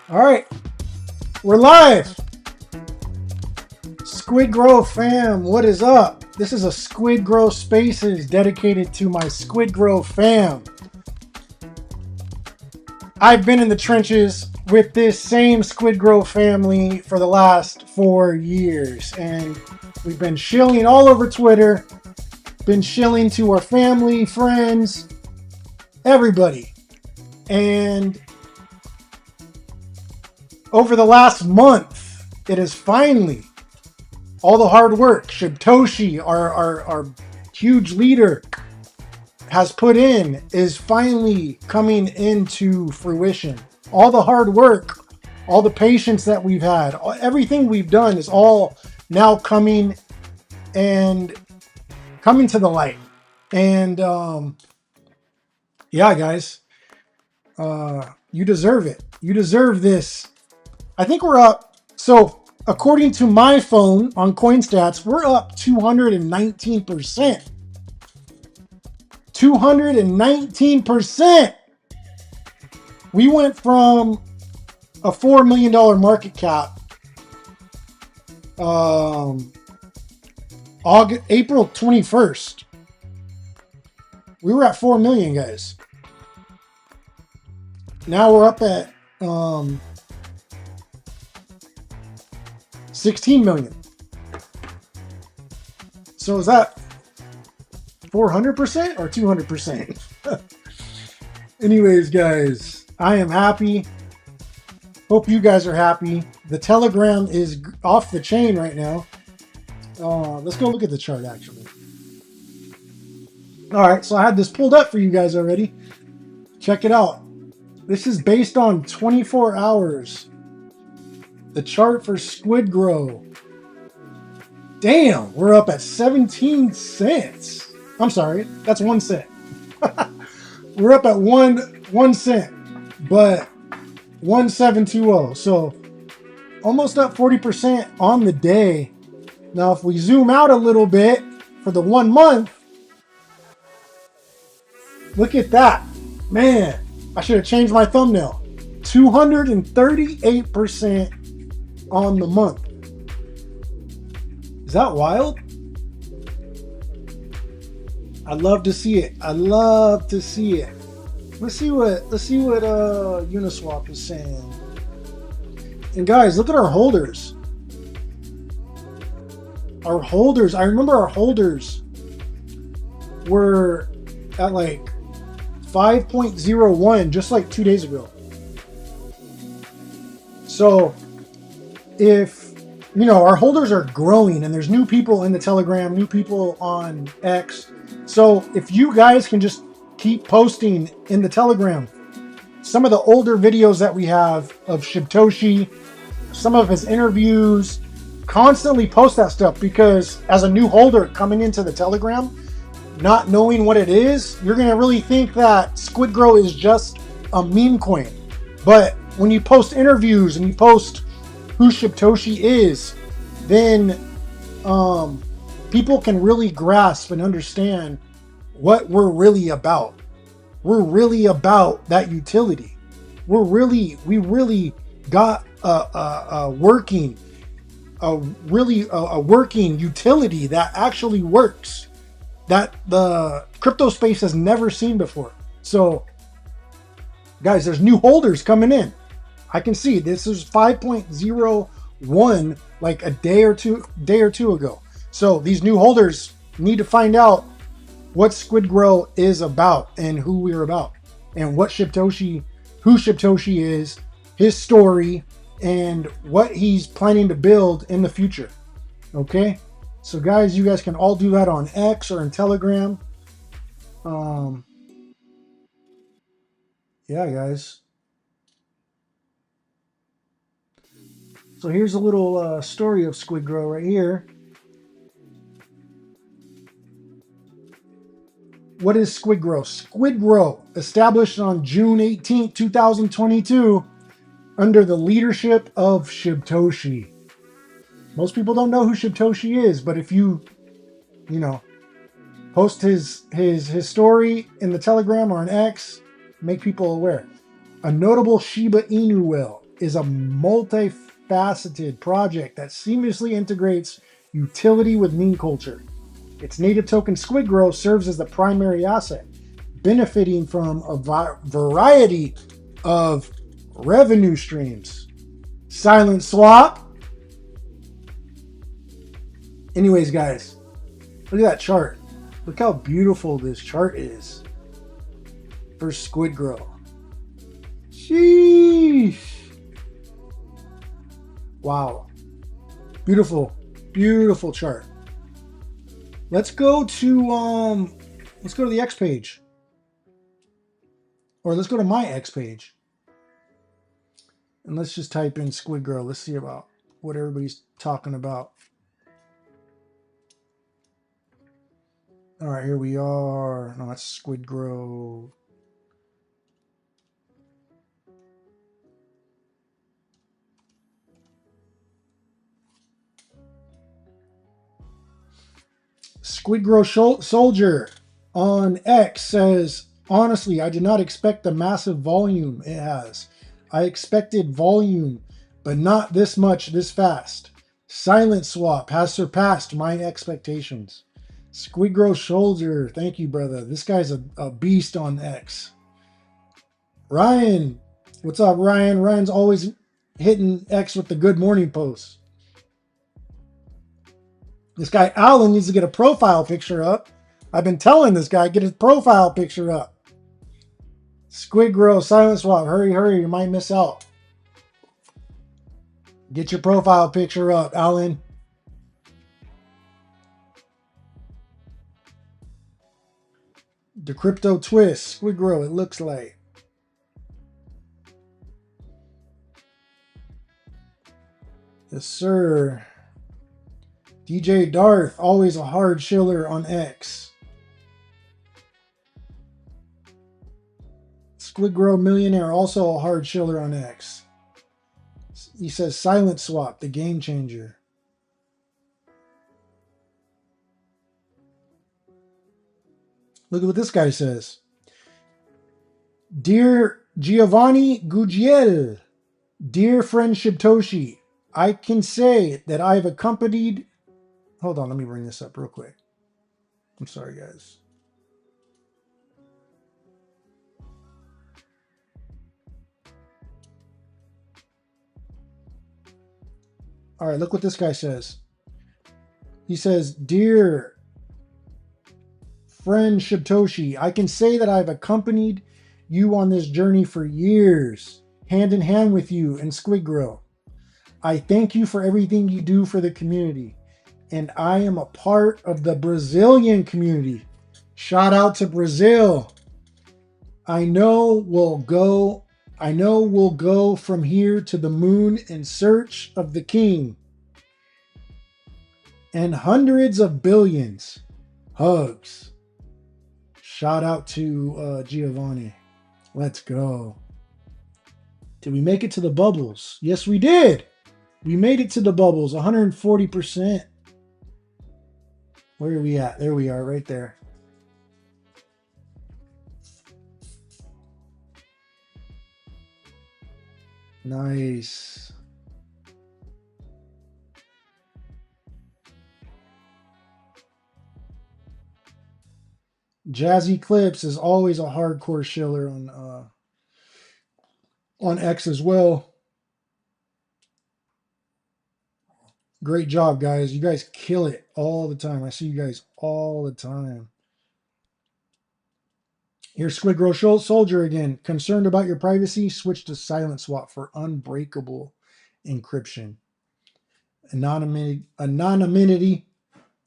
All right, we're live. SquidGrow fam, what is up? This is a SquidGrow Spaces dedicated to my SquidGrow fam. I've been in the trenches with this same SquidGrow family for the last 4 years, and we've been shilling all over Twitter, been shilling to our family, friends, everybody. And over the last month, it is finally all the hard work Shibtoshi, our huge leader, has put in is finally coming into fruition. All the hard work, all the patience that we've had, everything we've done is all now coming to the light. And yeah, guys, you deserve it. You deserve this. I think we're up. So according to my phone on CoinStats, we're up 219%. 219%. We went from a $4 million market cap April 21st. We were at 4 million, guys. Now we're up at 16 million. So is that 400% or 200%? Anyways, guys, I am happy. Hope you guys are happy. The Telegram is off the chain right now. Let's go look at the chart, actually. All right, so I had this pulled up for you guys already. Check it out. This is based on 24 hours. The chart for SquidGrow. Damn, we're up at 17 cents. I'm sorry, that's 1 cent. We're up at one cent, but 1720. So almost up 40% on the day. Now, if we zoom out a little bit for the 1 month, look at that. Man, I should have changed my thumbnail. 238% on the month. Is that wild? I love to see it. I love to see it. Let's see what Uniswap is saying. And guys, look at our holders. Our holders. I remember our holders were at like 5.01 just like 2 days ago. So if our holders are growing and there's new people in the Telegram, new people on X. So if you guys can just keep posting in the Telegram some of the older videos that we have of Shibtoshi, some of his interviews, constantly post that stuff, because as a new holder coming into the Telegram, not knowing what it is, you're going to really think that SquidGrow is just a meme coin. But when you post interviews and you post who Shibtoshi is, then people can really grasp and understand what we're really about. We're really about that utility. We really got a working utility that actually works, that the crypto space has never seen before. So guys, there's new holders coming in. I can see this is 5.01 like a day or two ago. So these new holders need to find out what SquidGrow is about and who we're about, and who Shibtoshi is, his story, and what he's planning to build in the future. Okay, so guys, you guys can all do that on X or in Telegram. Yeah, guys. So here's a little story of SquidGrow right here. What is SquidGrow? SquidGrow, established on June 18, 2022, under the leadership of Shibtoshi. Most people don't know who Shibtoshi is, but if you post his story in the Telegram or on X, make people aware. A notable Shiba Inu whale is a multifaceted project that seamlessly integrates utility with meme culture. Its native token SquidGrow serves as the primary asset, benefiting from a variety of revenue streams. SilentSwap. Anyways, guys, look at that chart. Look how beautiful this chart is for SquidGrow. Sheesh. Wow. Beautiful, beautiful chart. Let's go to the X page. Or let's go to my X page. And let's just type in SquidGrow. Let's see about what everybody's talking about. All right, here we are. No, that's SquidGrow. SquidGrow Soldier on X says, honestly, I did not expect the massive volume it has. I expected volume, but not this much this fast. SilentSwap has surpassed my expectations. SquidGrow Soldier, thank you, brother. This guy's a beast on X. Ryan, what's up, Ryan? Ryan's always hitting X with the good morning posts. This guy Alan needs to get a profile picture up. I've been telling this guy, get his profile picture up. SquidGrow, SilentSwap, hurry, hurry, you might miss out. Get your profile picture up, Alan. The Crypto Twist, SquidGrow, it looks like. Yes, sir. DJ Darth, always a hard chiller on X. SquidGrow Millionaire, also a hard chiller on X. He says SilentSwap, the game changer. Look at what this guy says. Dear Giovanni Gugiel, dear friend Shibtoshi, I can say that I've accompanied... Hold on, let me bring this up real quick. I'm sorry, guys. All right, look what this guy says. He says, dear friend Shibtoshi, I can say that I've accompanied you on this journey for years, hand in hand with you and SquidGrow. I thank you for everything you do for the community, and I am a part of the Brazilian community. Shout out to Brazil. I know we'll go from here to the moon in search of the king. And hundreds of billions. Hugs. Shout out to Giovanni. Let's go. Did we make it to the bubbles? Yes, we did. We made it to the bubbles. 140%. Where are we at? There we are, right there. Nice. Jazzy Clips is always a hardcore shiller on X as well. Great job, guys. You guys kill it all the time. I see you guys all the time. Here's SquidGrow Soldier again. Concerned about your privacy? Switch to SilentSwap for unbreakable encryption. Anonymity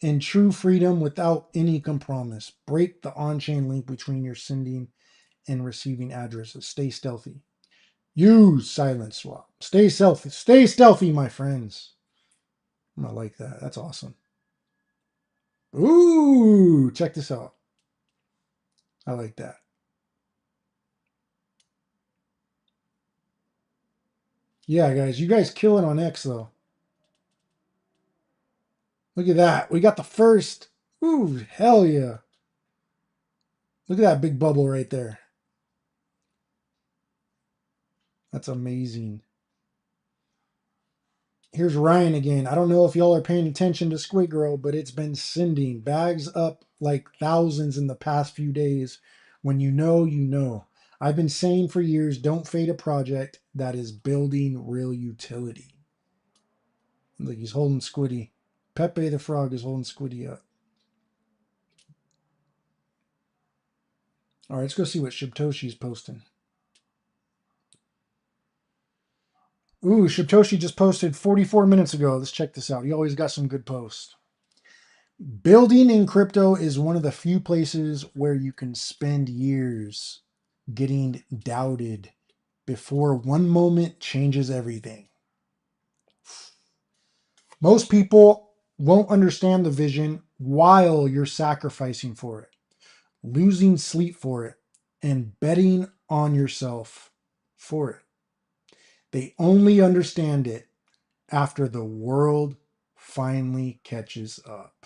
and true freedom without any compromise. Break the on-chain link between your sending and receiving addresses. Stay stealthy. Use SilentSwap. Stay stealthy, my friends. I'm gonna like that. That's awesome. Ooh, check this out. I like that. Yeah, guys, you guys kill it on X though. Look at that. We got the first. Ooh, hell yeah. Look at that big bubble right there. That's amazing. Here's Ryan again. I don't know if y'all are paying attention to SquidGrow, but it's been sending bags up like thousands in the past few days. When you know, you know. I've been saying for years, don't fade a project that is building real utility. Look, he's holding Squiddy. Pepe the Frog is holding Squiddy up. All right, let's go see what Shibtoshi's posting. Ooh, Shibtoshi just posted 44 minutes ago. Let's check this out. He always got some good posts. Building in crypto is one of the few places where you can spend years getting doubted before one moment changes everything. Most people won't understand the vision while you're sacrificing for it, losing sleep for it, and betting on yourself for it. They only understand it after the world finally catches up.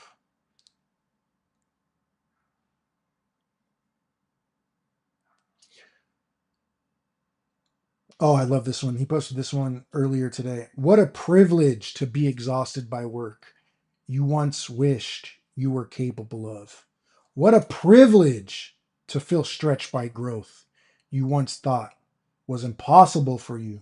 Oh, I love this one. He posted this one earlier today. What a privilege to be exhausted by work you once wished you were capable of. What a privilege to feel stretched by growth you once thought was impossible for you.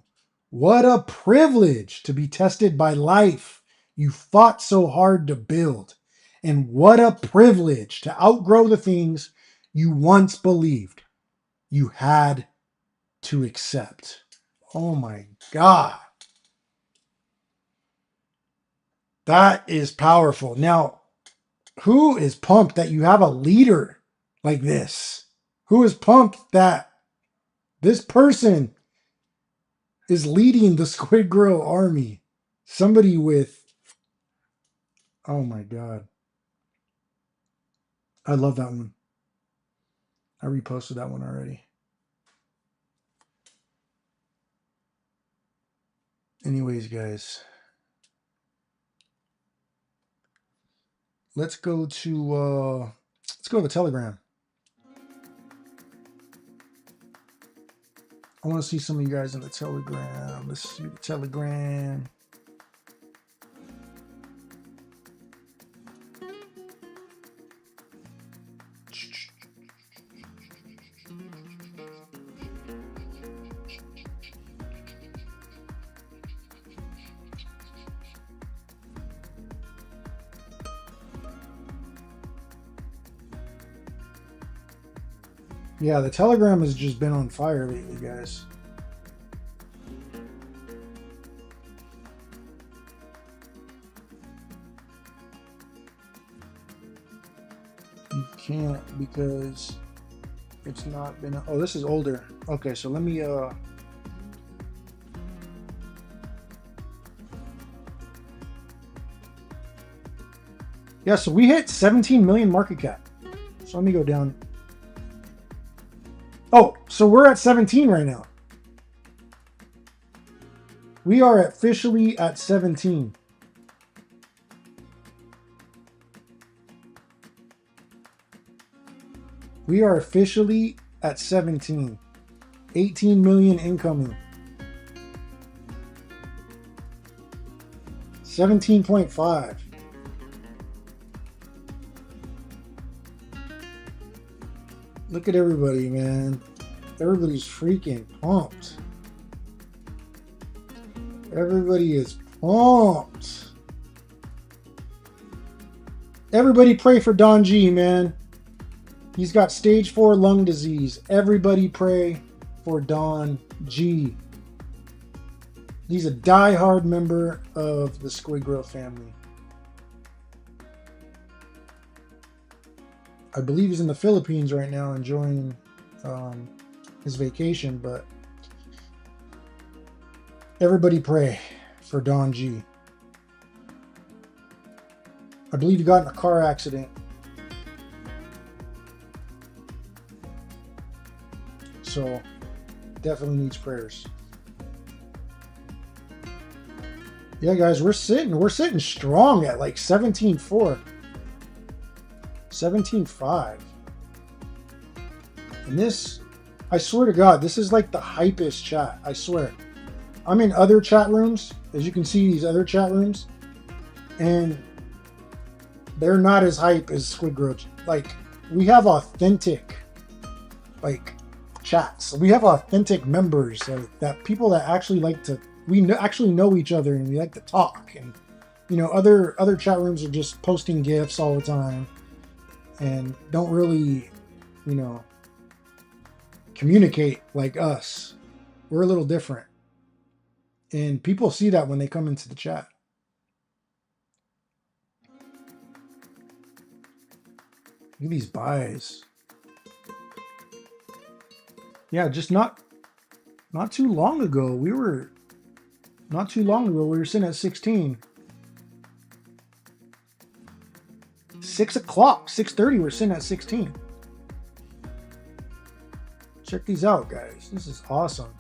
What a privilege to be tested by life you fought so hard to build. And what a privilege to outgrow the things you once believed you had to accept. Oh my God. That is powerful. Now, who is pumped that you have a leader like this? Who is pumped that this person is leading the SquidGrow army? Somebody with, oh my God. I love that one. I reposted that one already. Anyways, guys, let's go to the Telegram. I want to see some of you guys in the Telegram. Let's see the Telegram. Yeah, the Telegram has just been on fire lately, guys. You can't because it's not been... Oh, this is older. Okay, so let me... Yeah, so we hit 17 million market cap. So let me go down... Oh, so we're at 17 right now. We are officially at 17. We are officially at 17. 18 million incoming. 17.5. Look at everybody, man. Everybody's freaking pumped. Everybody is pumped. Everybody pray for Don G, man. He's got stage 4 lung disease. Everybody pray for Don G. He's a die-hard member of the SquidGrow family. I believe he's in the Philippines right now enjoying his vacation, but everybody pray for Don G. I believe he got in a car accident. So definitely needs prayers. Yeah, guys, we're sitting strong at like 17.4. 17.5. And this, I swear to God, this is like the hypest chat. I swear. I'm in other chat rooms, as you can see, these other chat rooms, and they're not as hype as SquidGrow. Like, we have authentic, like, chats. We have authentic members, that people that actually like to, actually know each other, and we like to talk. And you know, other chat rooms are just posting GIFs all the time and don't really, you know, communicate like us. We're a little different. And people see that when they come into the chat. Look at these buys. Yeah, just not too long ago, we were sitting at 16. 6 o'clock, 6:30, we're sitting at 16. Check these out, guys. This is awesome.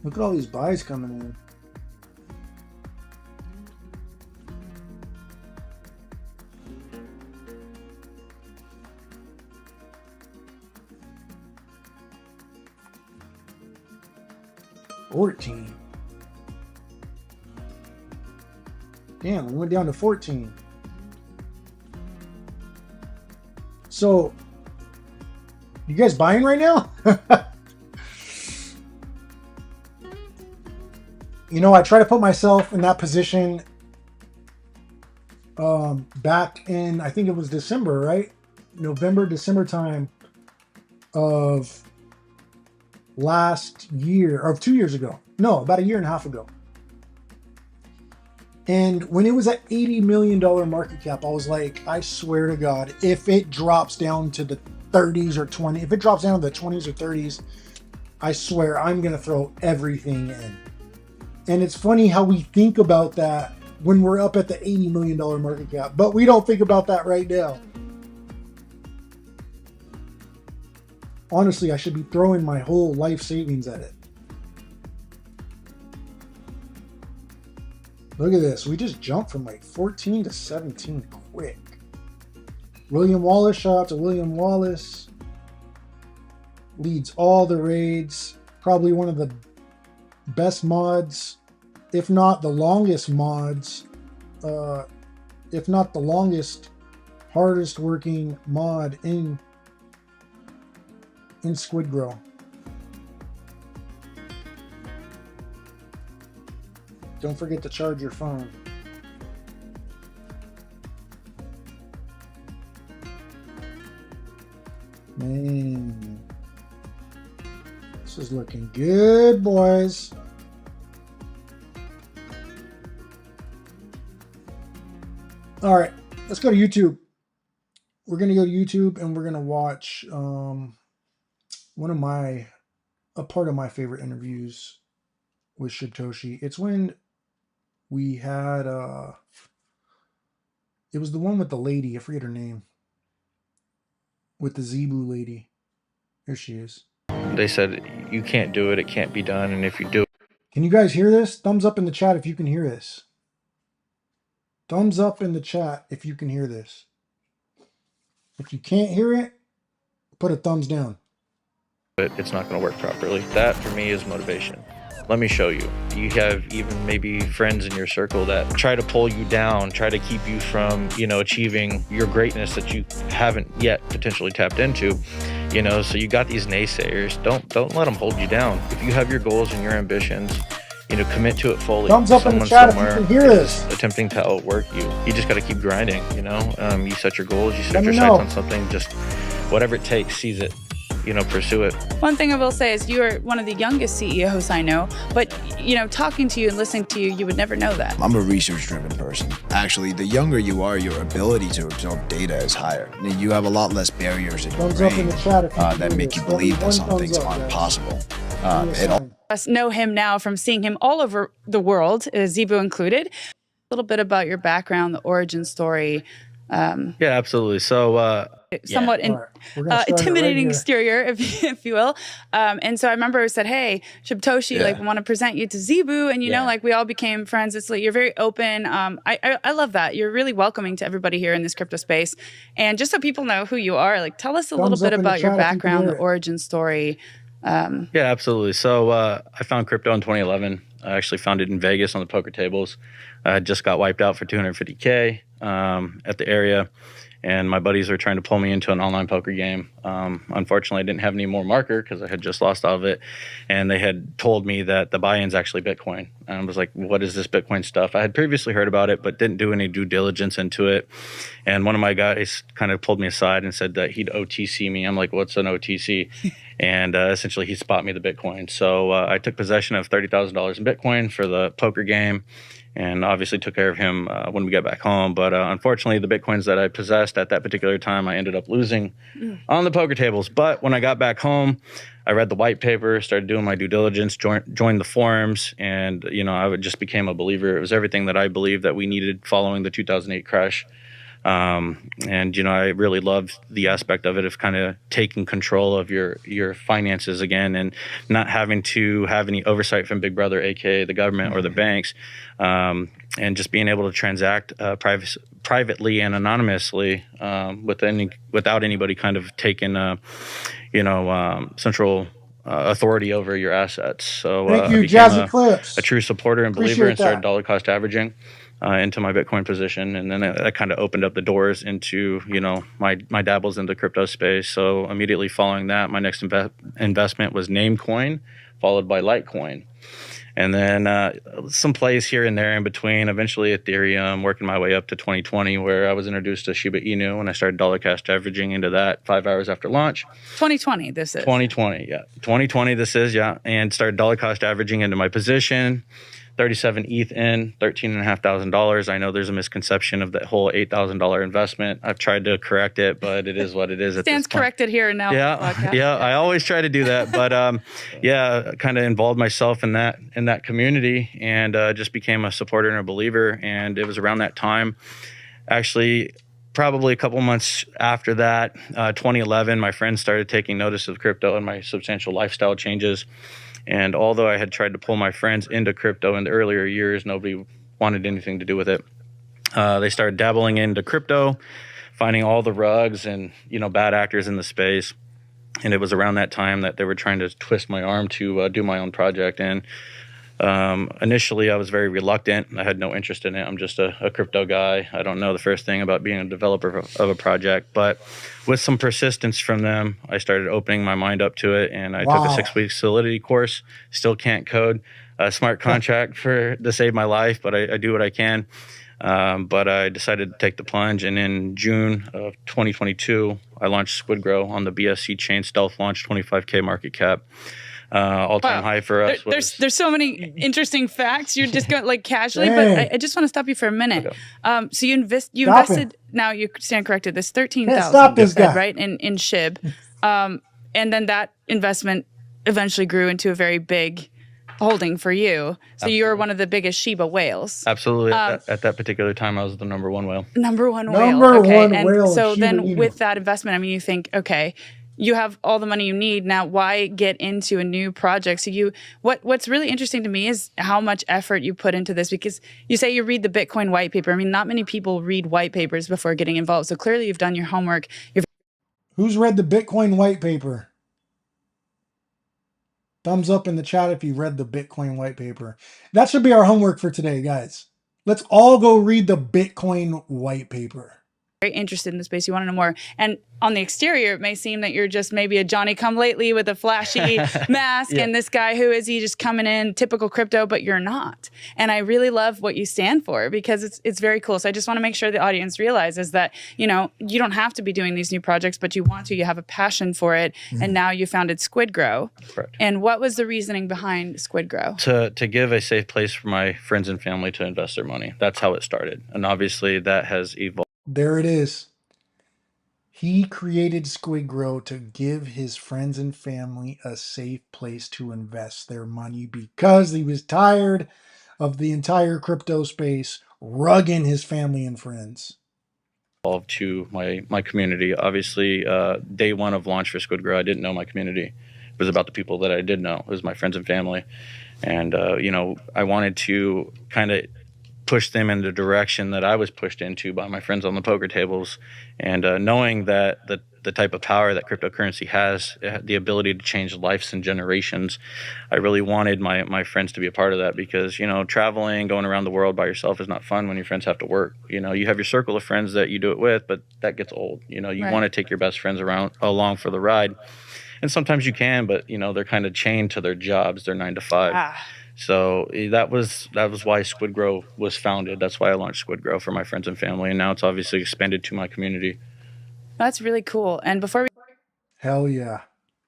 Look at all these buys coming in. $14. Damn, we went down to 14. So, you guys buying right now? You know, I try to put myself in that position back in, I think it was December, right? November, December time of last year, or 2 years ago. No, about a year and a half ago. And when it was at $80 million market cap, I was like, I swear to God, if it drops down to the 30s or 20, if it drops down to the 20s or 30s, I swear I'm going to throw everything in. And it's funny how we think about that when we're up at the $80 million market cap, but we don't think about that right now. Honestly, I should be throwing my whole life savings at it. Look at this. We just jumped from like 14 to 17 quick. William Wallace, shout out to William Wallace. Leads all the raids. Probably one of the best mods, if not the longest mods, if not the longest, hardest working mod in SquidGrow. Don't forget to charge your phone. Man, this is looking good, boys. All right, let's go to YouTube. We're going to go to YouTube and we're going to watch a part of my favorite interviews with Shibtoshi. It's when we had, it was the one with the lady, I forget her name, with the Zebu lady. Here she is. They said, you can't do it, it can't be done, and if you do it. Can you guys hear this? Thumbs up in the chat if you can hear this. Thumbs up in the chat if you can hear this. If you can't hear it, put a thumbs down. It's not going to work properly. That, for me, is motivation. Let me show you. You have even maybe friends in your circle that try to pull you down, try to keep you from, you know, achieving your greatness that you haven't yet potentially tapped into. You know, so you got these naysayers. Don't let them hold you down. If you have your goals and your ambitions, you know, commit to it fully. Thumbs up in the chat if you can hear this. Attempting to outwork you. You just got to keep grinding, you know. You set your goals, you set your sights on something, just whatever it takes, seize it. You know, pursue it. One thing I will say is you're one of the youngest CEOs I know, but, you know, talking to you and listening to you, you would never know that. I'm a research-driven person. Actually, the younger you are, your ability to absorb data is higher. You have a lot less barriers in your brain that make you believe that some things aren't possible. Us know him now from seeing him all over the world, Zebu included. A little bit about your background, the origin story. Yeah, absolutely. So, somewhat intimidating right exterior, if you will. And so I remember I said, hey, Shibtoshi, like, we want to present you to Zebu. And, you know, like, we all became friends. It's like, you're very open. I love that. You're really welcoming to everybody here in this crypto space. And just so people know who you are, like, tell us a little bit about your background, the origin story. Yeah, absolutely. So I found crypto in 2011. I actually found it in Vegas on the poker tables. I just got wiped out for 250K at the area, and my buddies were trying to pull me into an online poker game. Unfortunately, I didn't have any more marker because I had just lost all of it, and they had told me that the buy-in's actually Bitcoin. And I was like, what is this Bitcoin stuff? I had previously heard about it, but didn't do any due diligence into it. And one of my guys kind of pulled me aside and said that he'd OTC me. I'm like, what's an OTC? And essentially, he spot me the Bitcoin. So I took possession of $30,000 in Bitcoin for the poker game, and obviously took care of him when we got back home. But unfortunately, the Bitcoins that I possessed at that particular time, I ended up losing on the poker tables. But when I got back home, I read the white paper, started doing my due diligence, joined the forums, and you know, I just became a believer. It was everything that I believed that we needed following the 2008 crash. And, you know, I really loved the aspect of it, of kind of taking control of your finances again, and not having to have any oversight from Big Brother, aka the government or the banks, and just being able to transact privately and anonymously without anybody kind of taking, central authority over your assets. So thank you, I Jazzy became Clips. a true supporter and Appreciate believer, and started that. dollar cost averaging into my Bitcoin position. And then that kind of opened up the doors into, you know, my dabbles in the crypto space. So immediately following that, my next investment was Namecoin, followed by Litecoin. And then some plays here and there in between, eventually Ethereum, working my way up to 2020, where I was introduced to Shiba Inu, and I started dollar cost averaging into that 5 hours after launch. 2020, this is. 2020, yeah. 2020, this is, yeah. And started dollar cost averaging into my position. 37 ETH in, $13,500. I know there's a misconception of that whole $8,000 investment. I've tried to correct it, but it is what it is. Stands corrected here and now. Yeah. I always try to do that, but kind of involved myself in that community, and just became a supporter and a believer. And it was around that time, actually, probably a couple months after that, 2011, my friends started taking notice of crypto and my substantial lifestyle changes. And although I had tried to pull my friends into crypto in the earlier years, nobody wanted anything to do with it. They started dabbling into crypto, finding all the rugs and, you know, bad actors in the space. And it was around that time that they were trying to twist my arm to do my own project. And initially, I was very reluctant. I had no interest in it. I'm just a crypto guy. I don't know the first thing about being a developer of a project. But with some persistence from them, I started opening my mind up to it, and I took a 6-week Solidity course. Still can't code a smart contract to save my life, but I do what I can. But I decided to take the plunge, and in June of 2022, I launched SquidGrow on the BSC chain, stealth launch, 25K market cap. All-time high for us. There's so many interesting facts. You're just going like casually, but I just want to stop you for a minute. Okay. So you invested. Now you stand corrected. This 13,000. Stop this guy, right? In Shib, and then that investment eventually grew into a very big holding for you. So Absolutely. You're one of the biggest Shiba whales. Absolutely. At that particular time, I was the number one whale. Number one whale. And so then with that investment, I mean, you think, okay, you have all the money you need. Now, why get into a new project? So what's really interesting to me is how much effort you put into this, because you say you read the Bitcoin white paper. I mean, not many people read white papers before getting involved. So clearly you've done your homework. Who's read the Bitcoin white paper? Thumbs up in the chat if you read the Bitcoin white paper. That should be our homework for today, guys. Let's all go read the Bitcoin white paper. Very interested in the space. You want to know more. And on the exterior, it may seem that you're just maybe a Johnny-come-lately with a flashy mask, and this guy, who is he, just coming in, typical crypto, but you're not. And I really love what you stand for, because it's very cool. So I just want to make sure the audience realizes that, you know, you don't have to be doing these new projects, but you want to. You have a passion for it, and now you founded SquidGrow. Correct. And what was the reasoning behind SquidGrow? To give a safe place for my friends and family to invest their money. That's how it started. And obviously that has evolved. There it is. He created SquidGrow to give his friends and family a safe place to invest their money, because he was tired of the entire crypto space rugging his family and friends. to my community. Obviously, day one of launch for SquidGrow, I didn't know my community. It was about the people that I did know. It was my friends and family. And, you know, I wanted to kind of push them in the direction that I was pushed into by my friends on the poker tables. And knowing that the type of power that cryptocurrency has, the ability to change lives and generations, I really wanted my friends to be a part of that, because, you know, traveling, going around the world by yourself is not fun when your friends have to work. You know, you have your circle of friends that you do it with, but that gets old. You know, you want to take your best friends along for the ride. And sometimes you can, but, you know, they're kind of chained to their jobs, their 9 to 5. So that was why SquidGrow was founded. That's why I launched SquidGrow, for my friends and family. And now it's obviously expanded to my community. That's really cool. And before we hell yeah,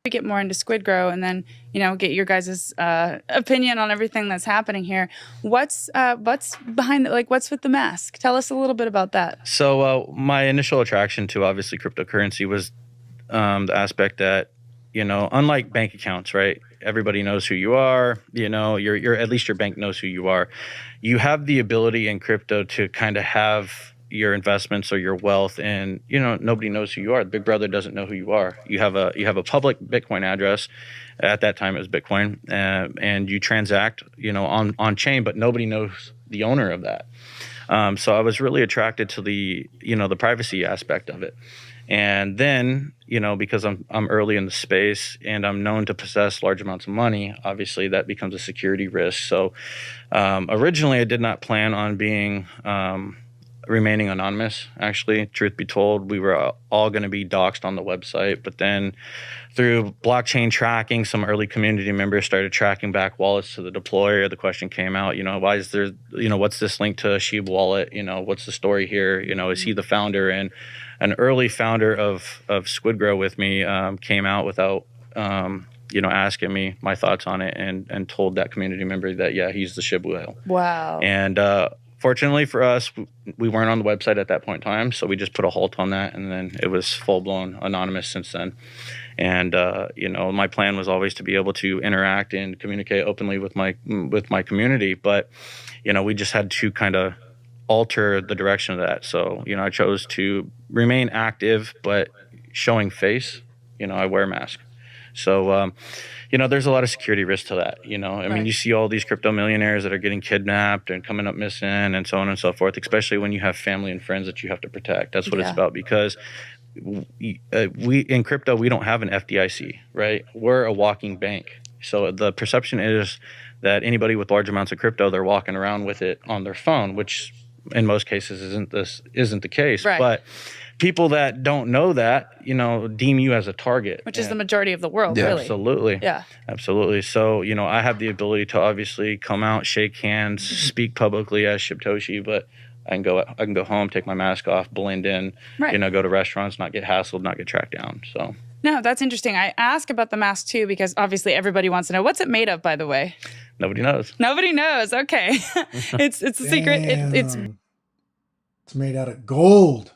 we get more into SquidGrow and then, you know, get your guys' opinion on everything that's happening here, what's behind it? Like, what's with the mask? Tell us a little bit about that. So my initial attraction to obviously cryptocurrency was the aspect that, you know, unlike bank accounts, right? Everybody knows who you are. You know, you're at least your bank knows who you are. You have the ability in crypto to kind of have your investments or your wealth, and, you know, nobody knows who you are. Big Brother doesn't know who you are. You have a public Bitcoin address. At that time, it was Bitcoin, and you transact, you know, on chain, but nobody knows the owner of that. So I was really attracted to the privacy aspect of it. And then, you know, because I'm early in the space and I'm known to possess large amounts of money, obviously that becomes a security risk. So originally I did not plan on remaining anonymous. Actually, truth be told, we were all going to be doxxed on the website. But then through blockchain tracking, some early community members started tracking back wallets to the deployer. The question came out, you know, why is there, you know, what's this link to a Shib wallet? You know, what's the story here? You know, is he the founder? And an early founder of SquidGrow with me came out without, you know, asking me my thoughts on it, and told that community member that, yeah, he's the Shib whale. Wow. And fortunately for us, we weren't on the website at that point in time, so we just put a halt on that, and then it was full-blown anonymous since then. And you know, my plan was always to be able to interact and communicate openly with my community, but, you know, we just had to kind of alter the direction of that. So, you know, I chose to remain active, but showing face. You know, I wear a mask. So, you know, there's a lot of security risk to that. You know, I mean, you see all these crypto millionaires that are getting kidnapped and coming up missing and so on and so forth, especially when you have family and friends that you have to protect. That's what it's about, because we in crypto, we don't have an FDIC, right? We're a walking bank. So the perception is that anybody with large amounts of crypto, they're walking around with it on their phone, which in most cases isn't the case. Right. But people that don't know that, you know, deem you as a target. Which is the majority of the world, really. Absolutely. Yeah. Absolutely. So, you know, I have the ability to obviously come out, shake hands, speak publicly as Shibtoshi, but I can go home, take my mask off, blend in, you know, go to restaurants, not get hassled, not get tracked down. So. No, that's interesting. I ask about the mask too, because obviously everybody wants to know, what's it made of, by the way? Nobody knows. Nobody knows. Okay. It's a secret. It's made out of gold.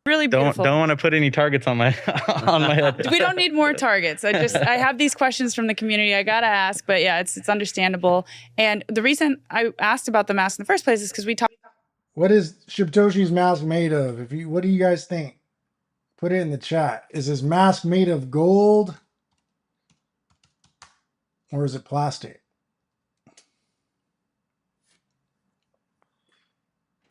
Really beautiful. Don't want to put any targets on my head. We don't need more targets. I have these questions from the community. I gotta ask, but yeah, it's understandable. And the reason I asked about the mask in the first place is because we talked. What is Shibtoshi's mask made of? What do you guys think? Put it in the chat. Is his mask made of gold, or is it plastic?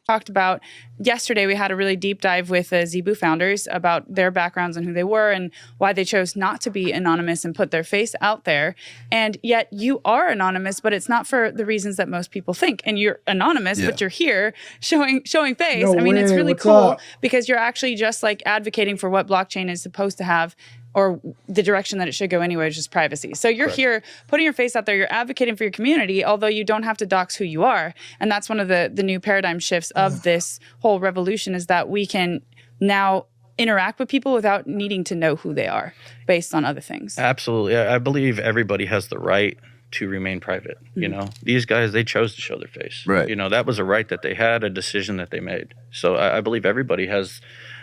Talked about yesterday, we had a really deep dive with the Zebu founders about their backgrounds and who they were and why they chose not to be anonymous and put their face out there. And yet you are anonymous, but it's not for the reasons that most people think. And you're anonymous, but you're here showing face. No I mean, way. it's really What's cool up? because you're actually just like advocating for what blockchain is supposed to have, or the direction that it should go anyway, which is privacy. So you're here putting your face out there, you're advocating for your community, although you don't have to dox who you are. And that's one of the new paradigm shifts of this whole revolution, is that we can now interact with people without needing to know who they are based on other things. Absolutely. I believe everybody has the right to remain private. You know, these guys, they chose to show their face. Right. You know, that was a right that they had, a decision that they made. So I believe everybody has,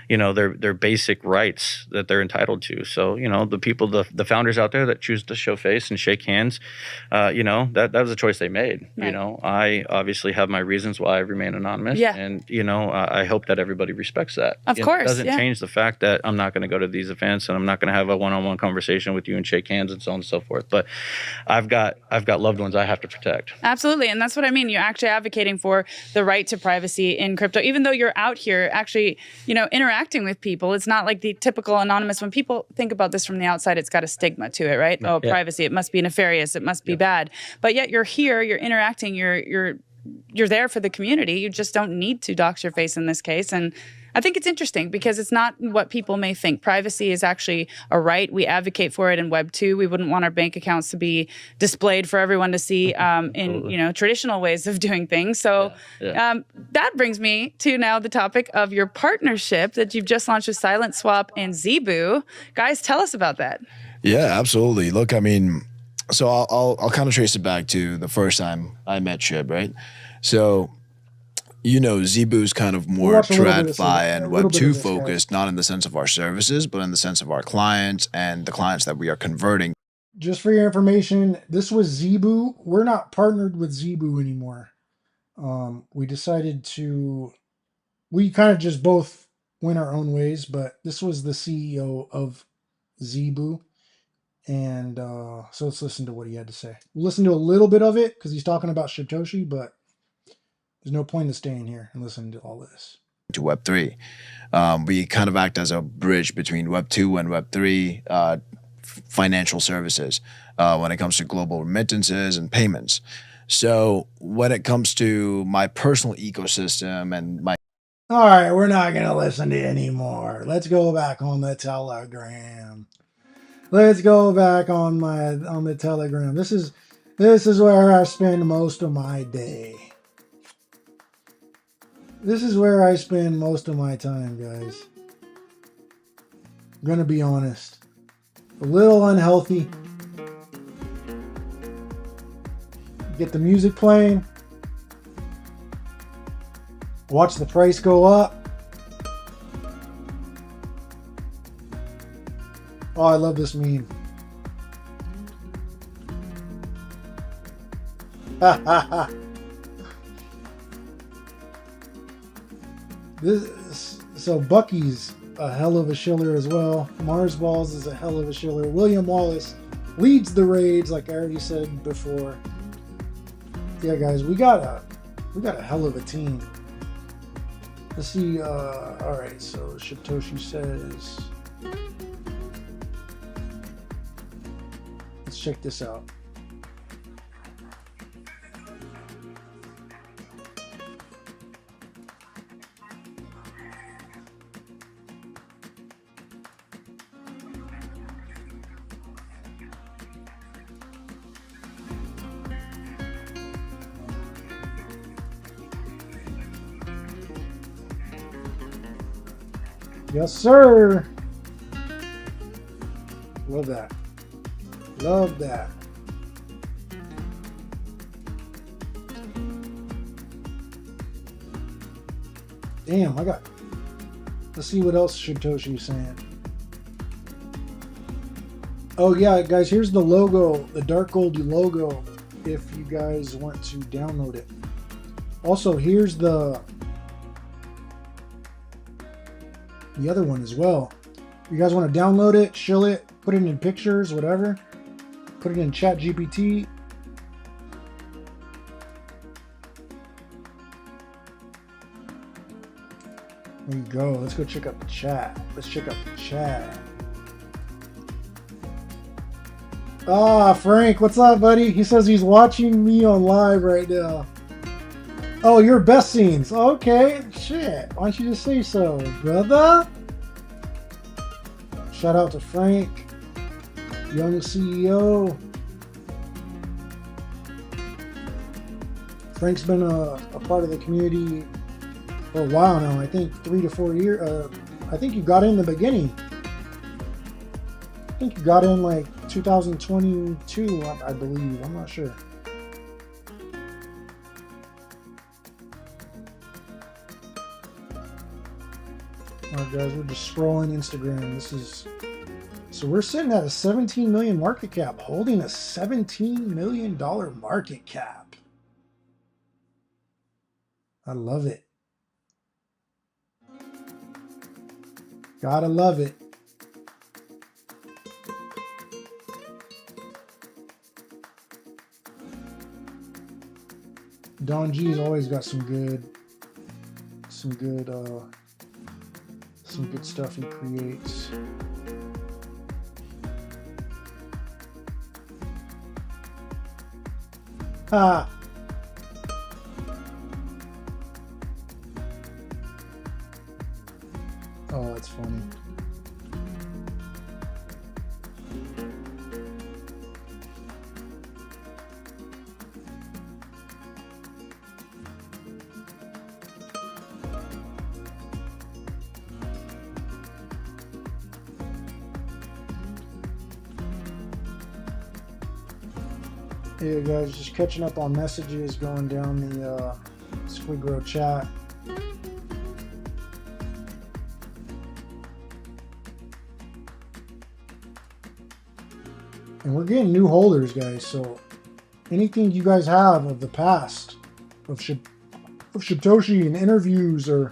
their basic rights that they're entitled to. So, the people, the founders out there that choose to show face and shake hands, that was a choice they made. Right. I obviously have my reasons why I remain anonymous. Yeah. And, I hope that everybody respects that. Of course. It doesn't change the fact that I'm not going to go to these events and I'm not going to have a one-on-one conversation with you and shake hands and so on and so forth. But I've got loved ones I have to protect. Absolutely. And that's what I mean. You're actually advocating for the right to privacy in crypto, even though you're out here actually, interacting with people. It's not like the typical anonymous. When people think about this from the outside, it's got a stigma to it, right? Oh, privacy. It must be nefarious. It must be bad. But yet you're here, you're interacting, you're there for the community. You just don't need to dox your face in this case. And I think it's interesting because it's not what people may think. Privacy is actually a right. We advocate for it in Web 2. We wouldn't want our bank accounts to be displayed for everyone to see in traditional ways of doing things. So that brings me to now the topic of your partnership that you've just launched with SilentSwap and Zebu. Guys, tell us about that. Yeah, absolutely. Look, I mean, so I'll kind of trace it back to the first time I met Shib, right? So, Zebu's kind of more TradFi and Web2 focused, not in the sense of our services, but in the sense of our clients and the clients that we are converting. Just for your information, this was Zebu. We're not partnered with Zebu anymore. We decided we kind of just both went our own ways, but this was the CEO of Zebu. And so let's listen to what he had to say. We'll listen to a little bit of it because he's talking about Shibtoshi, but there's no point in staying here and listening to all this. To Web3. We kind of act as a bridge between Web2 and Web3 financial services when it comes to global remittances and payments. So when it comes to my personal ecosystem and my... All right, we're not going to listen to anymore. Let's go back on the Telegram. Let's go back on the Telegram. This is where I spend most of my day. This is where I spend most of my time, guys. I'm gonna be honest. A little unhealthy. Get the music playing. Watch the price go up. Oh, I love this meme. Ha ha ha. So Bucky's a hell of a shiller as well. Mars Balls is a hell of a shiller. William Wallace leads the raids, like I already said before. Yeah, guys, we got a hell of a team. Let's see. All right, so Shibtoshi says, let's check this out. Yes, sir. Love that. Love that. Damn, let's see what else Shibtoshi is saying. Oh yeah, guys, here's the logo, the dark gold logo, if you guys want to download it. Also, here's the other one as well. You guys want to download it, shill it, put it in pictures, whatever. Put it in ChatGPT. There you go. Let's go check out the chat. Let's check out the chat. Ah, Frank, what's up, buddy? He says he's watching me on live right now. Oh, your best scenes. Okay, shit. Why don't you just say so, brother? Shout out to Frank, young CEO. Frank's been a part of the community for a while now. I think 3 to 4 years. I think you got in the beginning. I think you got in like 2022, I believe. I'm not sure. All right, guys, we're just scrolling Instagram. So we're sitting at a 17 million market cap, holding a $17 million market cap. I love it. Gotta love it. Don G's always got some good stuff he creates. Ah. Oh, that's funny. Hey guys, just catching up on messages going down the SquidGrow chat. And we're getting new holders, guys, so anything you guys have of the past of Shibtoshi and interviews or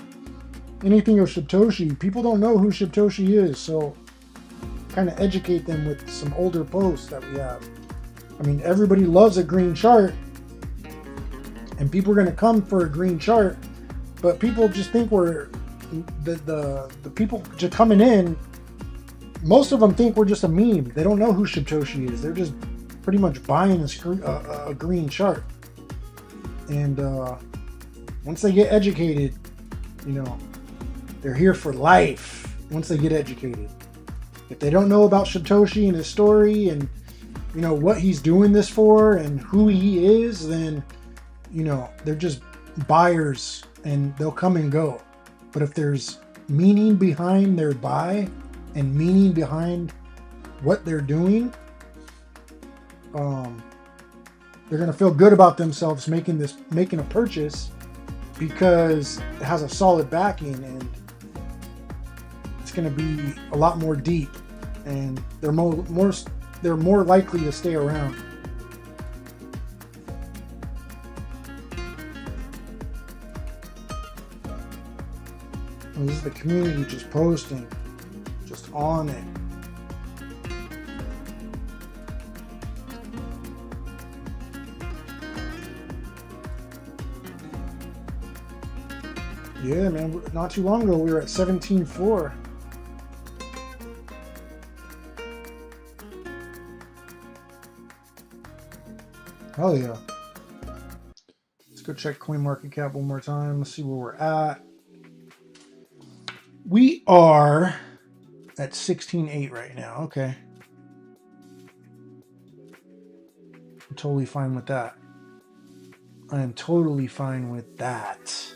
anything of Shibtoshi, people don't know who Shibtoshi is, so kind of educate them with some older posts that we have. I mean, everybody loves a green chart, and people are going to come for a green chart, but people just think we're the people just coming in. Most of them think we're just a meme. They don't know who Shibtoshi is. They're just pretty much buying a green chart, and once they get educated, you know, they're here for life. Once they get educated, if they don't know about Shibtoshi and his story and you know what he's doing this for and who he is, then you know they're just buyers and they'll come and go. But if there's meaning behind their buy and meaning behind what they're doing, they're gonna feel good about themselves making a purchase because it has a solid backing and it's gonna be a lot more deep, and they're more likely to stay around. And this is the community just posting, just on it. Yeah, man, not too long ago we were at 17.4. Hell yeah. Let's go check CoinMarketCap one more time. Let's see where we're at. We are at 16.8 right now. Okay. I'm totally fine with that. I am totally fine with that.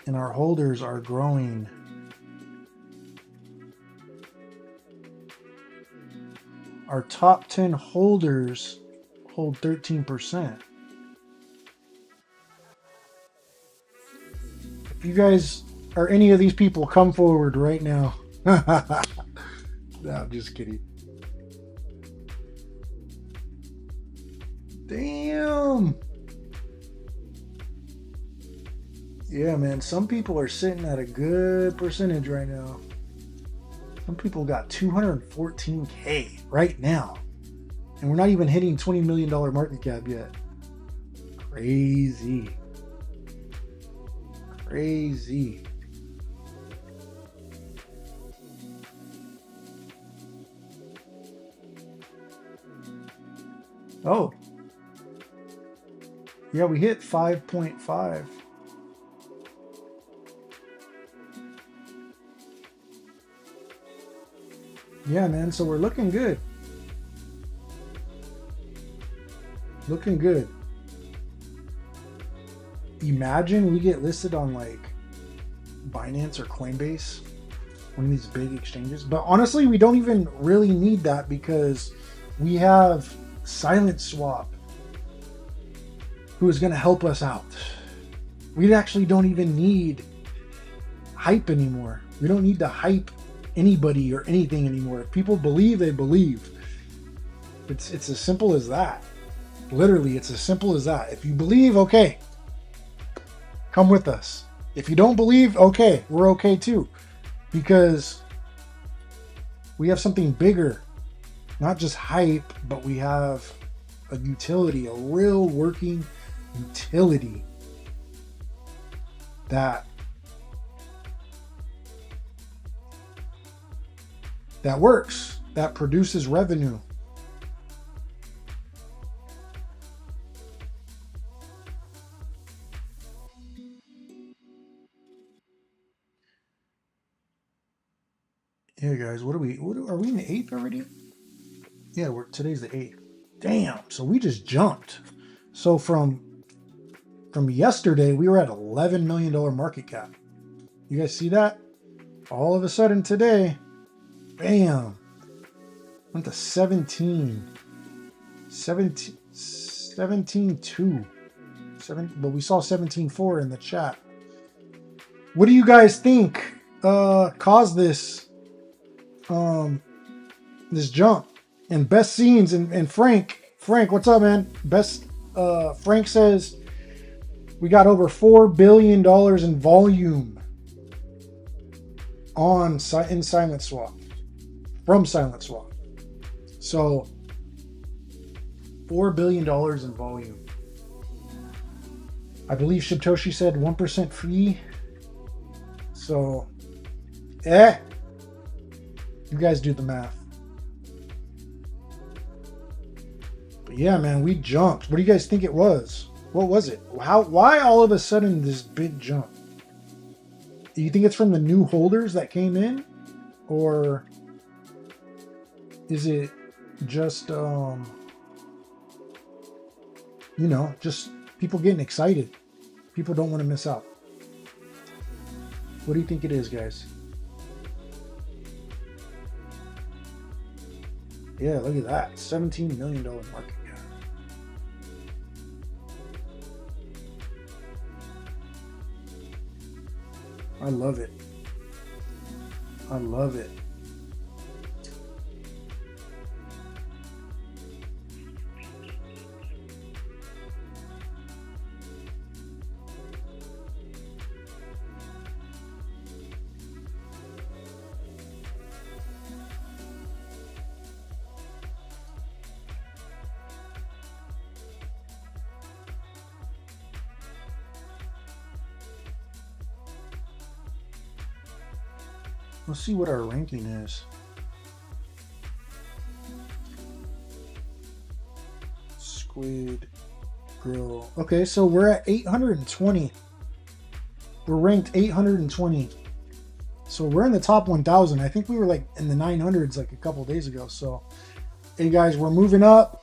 And our holders are growing. Our top 10 holders hold 13%. If you guys are any of these people, come forward right now. No, I'm just kidding. Damn. Yeah, man, some people are sitting at a good percentage right now. Some people got 214K right now. And we're not even hitting $20 million market cap yet. Crazy. Crazy. Oh. Yeah, we hit 5.5. Yeah, man, so we're looking good. Looking good. Imagine we get listed on like Binance or Coinbase, one of these big exchanges. But honestly, we don't even really need that because we have SilentSwap, who is going to help us out. We actually don't even need hype anymore. We don't need to hype anybody or anything anymore. If people believe, they believe. It's as simple as that. Literally, it's as simple as that. If you believe, okay, come with us. If you don't believe, okay, we're okay too. Because we have something bigger. Not just hype, but we have a utility, a real working utility that works, that produces revenue. Yeah, guys, are we in the 8th already? Yeah, today's the 8th. Damn, so we just jumped. So from yesterday, we were at $11 million market cap. You guys see that? All of a sudden today, bam, went to 17, 17.2, but we saw 17.4 in the chat. What do you guys think caused this this jump? And best scenes, and Frank, what's up, man? Frank says we got over $4 billion in volume in SilentSwap, from SilentSwap. So $4 billion in volume. I believe Shibtoshi said 1% fee. So, you guys do the math. But yeah, man, we jumped. What do you guys think it was? What was it? Why all of a sudden this big jump? Do you think it's from the new holders that came in? Or is it just, just people getting excited? People don't want to miss out. What do you think it is, guys? Yeah, look at that. $17 million market cap. I love it. I love it. Let's see what our ranking is. SquidGrow. Okay, so we're at 820. We're ranked 820. So we're in the top 1,000. I think we were like in the 900s like a couple days ago. So, hey guys, we're moving up,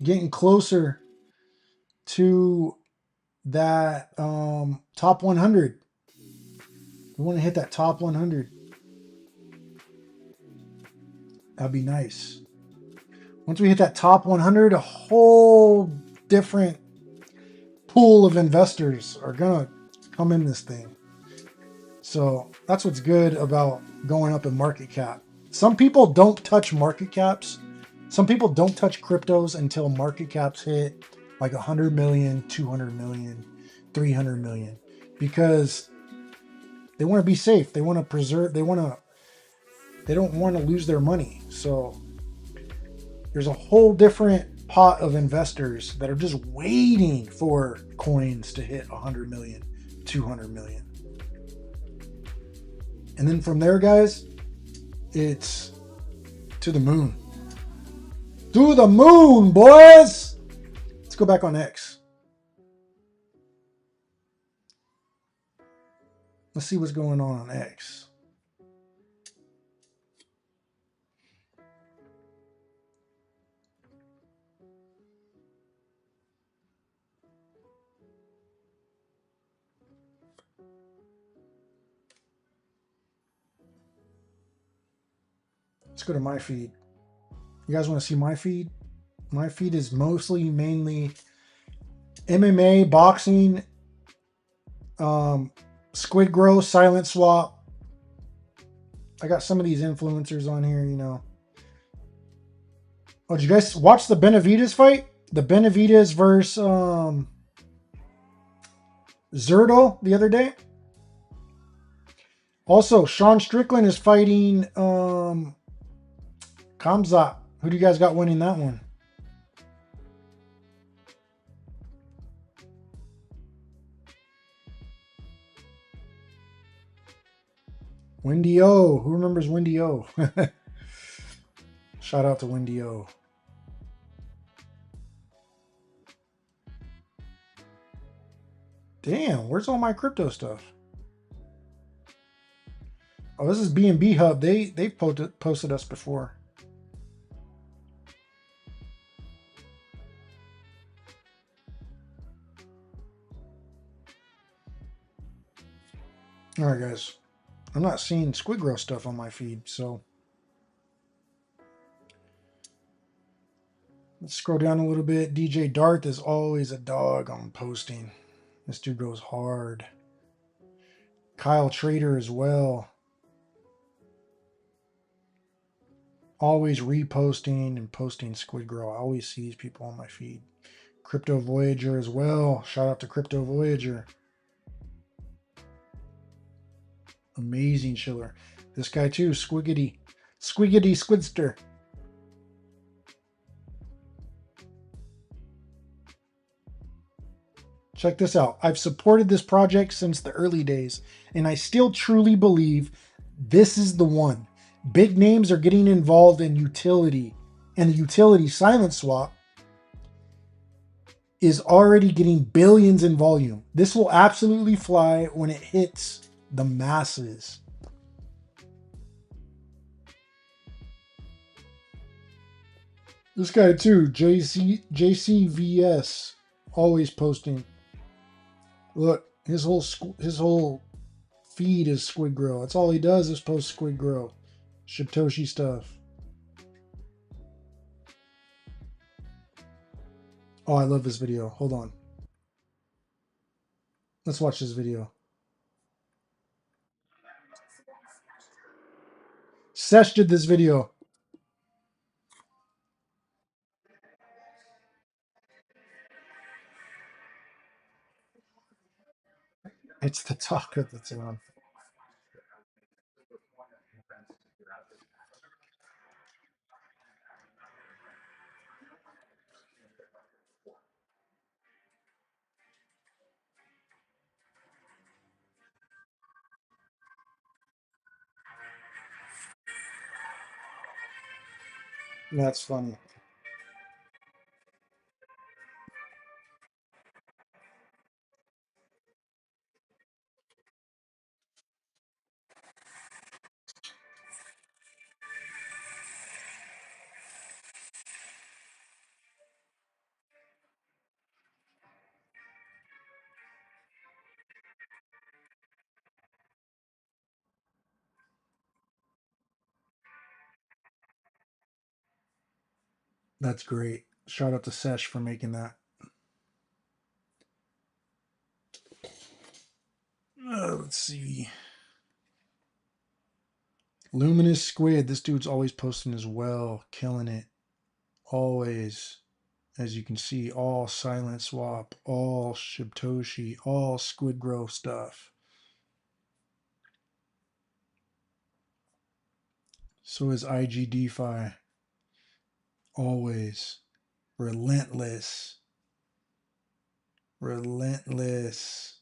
getting closer to that top 100. We want to hit that top 100. That'd be nice. Once we hit that top 100, a whole different pool of investors are gonna come in this thing. So that's what's good about going up in market cap. Some people don't touch market caps. Some people don't touch cryptos until market caps hit like 100 million, 200 million, 300 million, because they want to be safe. They want to preserve, they don't want to lose their money. So there's a whole different pot of investors that are just waiting for coins to hit 100 million, 200 million. And then from there, guys, it's to the moon. To the moon, boys! Let's go back on X. Let's see what's going on X. Let's go to my feed. You guys want to see my feed? My feed is mainly MMA, boxing, SquidGrow, SilentSwap. I got some of these influencers on here, you know. Oh, did you guys watch the Benavides fight? The Benavides versus Zerto the other day. Also, Sean Strickland is fighting Kamzat. Who do you guys got winning that one? Wendy O. Who remembers Wendy O? Shout out to Wendy O. Damn, where's all my crypto stuff? Oh, this is B&B Hub. They've posted us before. All right, guys. I'm not seeing SquidGrow stuff on my feed, so let's scroll down a little bit. DJ Darth is always a dog on posting. This dude goes hard. Kyle Trader as well. Always reposting and posting SquidGrow. I always see these people on my feed. Crypto Voyager as well. Shout out to Crypto Voyager. Amazing chiller. This guy too, Squiggity Squidster. Check this out. I've supported this project since the early days, and I still truly believe this is the one. Big names are getting involved in utility, and the utility SilentSwap is already getting billions in volume. This will absolutely fly when it hits the masses. This guy too, JCVS, always posting. Look, his whole feed is SquidGrow. That's all he does is post SquidGrow, Shibtoshi stuff. Oh, I love this video. Hold on. Let's watch this video. Sesh did this video. It's the taco that's on. That's funny. That's great. Shout out to Sesh for making that. Let's see. Luminous Squid. This dude's always posting as well. Killing it. Always. As you can see, all SilentSwap, all Shibtoshi, all SquidGrow stuff. So is IG DeFi. Always. Relentless. Relentless.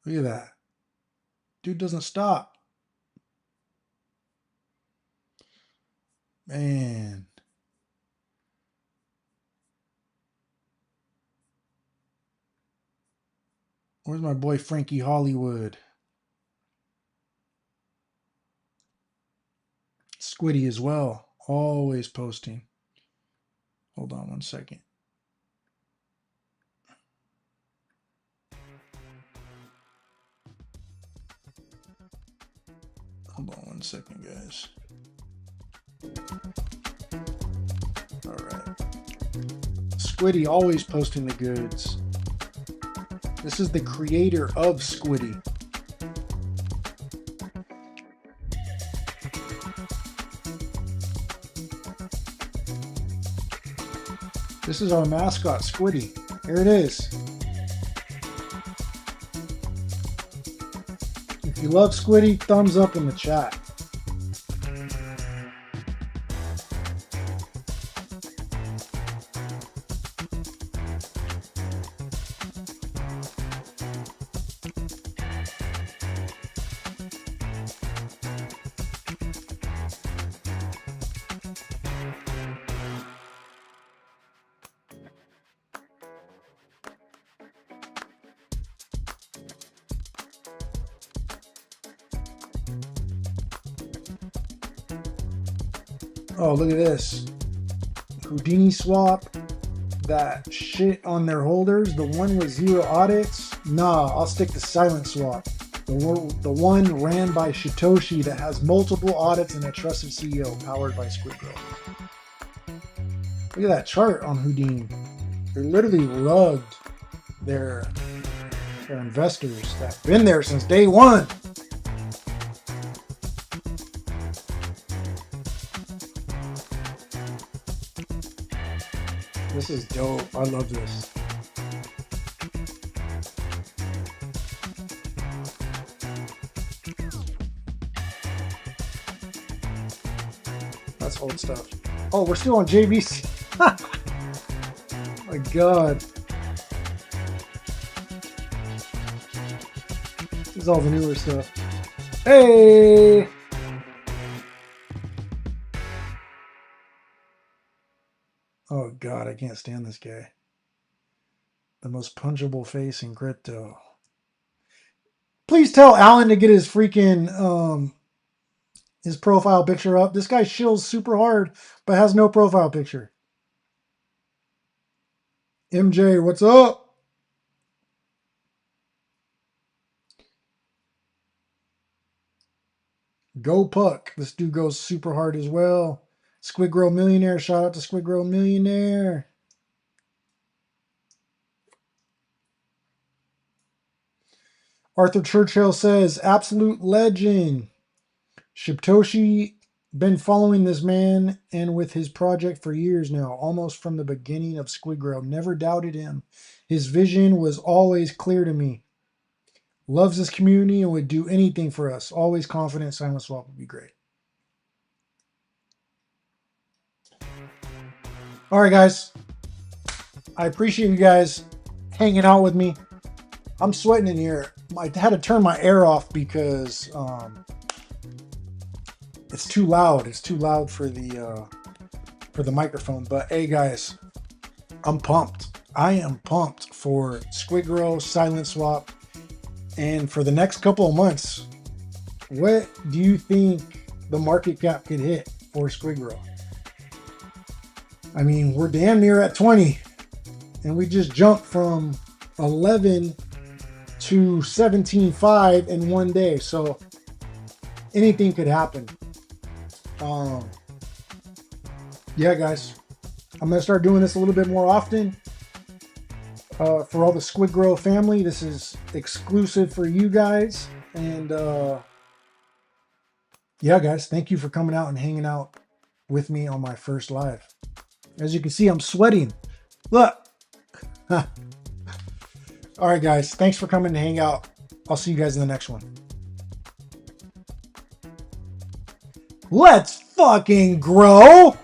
Look at that. Dude doesn't stop. Man. Where's my boy Frankie Hollywood? Squiddy as well. Always posting. Hold on one second. Hold on one second, guys. All right. Squiddy always posting the goods. This is the creator of Squiddy. This is our mascot, Squiddy. Here it is. If you love Squiddy, thumbs up in the chat. Oh, look at this. Houdini swap. That shit on their holders. The one with 0 audits. Nah, I'll stick to SilentSwap. The one ran by Shibtoshi that has multiple audits and a trusted CEO powered by SquidGrow. Look at that chart on Houdini. They literally rugged their investors that have been there since day one. This is dope. I love this. That's old stuff. Oh, we're still on JVC. My God. This is all the newer stuff. Hey! Oh God, I can't stand this guy. The most punchable face in crypto. Please tell Alan to get his freaking his profile picture up. This guy shills super hard, but has no profile picture. MJ, what's up? Go Puck. This dude goes super hard as well. SquidGrow Millionaire. Shout out to SquidGrow Millionaire. Arthur Churchill says, absolute legend. Shibtoshi, been following this man and with his project for years now, almost from the beginning of SquidGrow. Never doubted him. His vision was always clear to me. Loves this community and would do anything for us. Always confident SilentSwap would be great. All right, guys. I appreciate you guys hanging out with me. I'm sweating in here. I had to turn my air off because it's too loud. It's too loud for the microphone. But hey, guys, I'm pumped. I am pumped for SquidGrow, SilentSwap, and for the next couple of months. What do you think the market cap could hit for SquidGrow? I mean, we're damn near at 20, and we just jumped from 11 to 17.5 in one day. So anything could happen. Yeah, guys, I'm gonna start doing this a little bit more often. For all the SquidGrow family, this is exclusive for you guys. And yeah, guys, thank you for coming out and hanging out with me on my first live. As you can see, I'm sweating. Look. All right, guys, thanks for coming to hang out. I'll see you guys in the next one. Let's fucking grow.